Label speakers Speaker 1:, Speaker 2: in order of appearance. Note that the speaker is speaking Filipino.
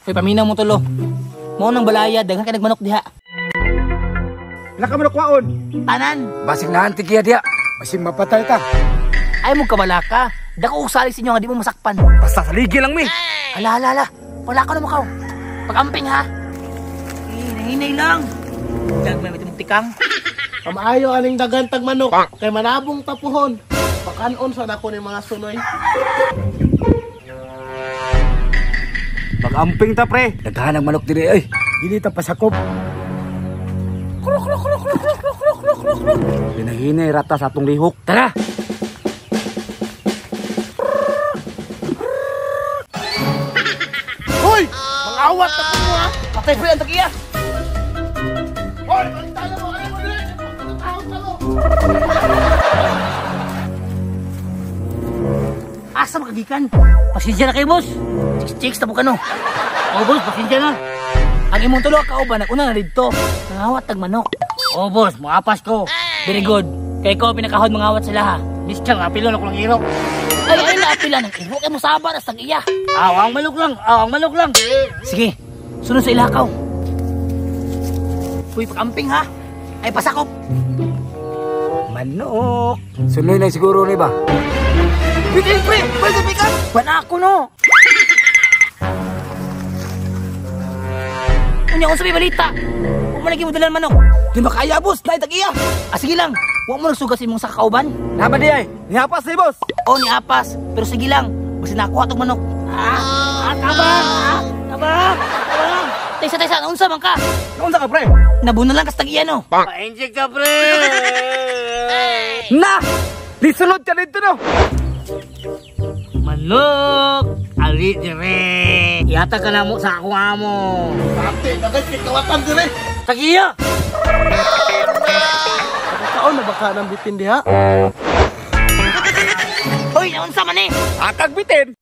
Speaker 1: Hoy, paminaw mo tulo. Mo nang balaya, daghan ka nagmanok diha.
Speaker 2: Wala ka manukwaon.
Speaker 1: Tanan,
Speaker 2: Basig na antik iya dia. Basig mapatay ta.
Speaker 1: ay mo kabala ka. Dako usali sa inyo nga di mo masakpan.
Speaker 2: Basta sa ligi lang mi.
Speaker 1: Ala, ala, ala. Wala ka na makaw. Pag-amping ha. Nanginay lang. Dag may mitimong tikang.
Speaker 3: Pamaayo aning dagantag manok kay manabong tapuhon. Pakanon sa dako ni mga sunoy.
Speaker 2: Pag-amping ta pre. Daghan ang manok diri ay. Dili ta pasakop. Hinahinay rata sa atong lihok. Tara!
Speaker 3: Hoy! Mangawat na po mo ha!
Speaker 1: Patay ko yan, tagiya.
Speaker 3: Hoy! Pagtala mo! Ano mo dire? Pagkakahot na mo!
Speaker 1: Asa makagikan? Pasensya na kayo, boss. Chicks na po ka no. O, boss, pasensya na. Ang imong tulo kauban, nag-una na dito. Nangawat tag manok. O, boss, maapas ko. Very good. Kay ko pinakahod mangawat sila ha. Mister, apilo na ko lang irok. Ay, naapila ng irok. Ay mo sabar, as tag iya. Awang manok lang, awang manok lang. Sige, sunod sa ilakaw. Uy, pag-amping ha. Ay, pasakop.
Speaker 2: Manok. Sunoy na siguro ni ba?
Speaker 1: Bitin, pre! Pwede pikas! Bana ako no! Unya, kung sabi balita, huwag mo lagi mo dalan manok. Di ba kaya, boss? Naitag-iya. Ah, sige lang. Huwag mo nagsugas imong sa kauban.
Speaker 2: Naba di ay. Nihapas ni boss.
Speaker 1: O, ni apas. Pero sige lang. Basta nakuha itong manok. Tabang! Tabang! Tabang! Taysa, naunsa man ka?
Speaker 2: Naunsa ka pre?
Speaker 1: Nabuna lang kas tag-iya no?
Speaker 2: Painjik ka pre. Na! Lisunod ka dito no.
Speaker 1: Manok! Ali dire! Iyata ka na mo sa akong amo.
Speaker 3: Ate, dagay kikawatan dire!
Speaker 1: Tag-iya!
Speaker 3: Pagkakaon na baka nang bitin diha?
Speaker 1: Hoy, naunsa man eh!
Speaker 2: Atag bitin.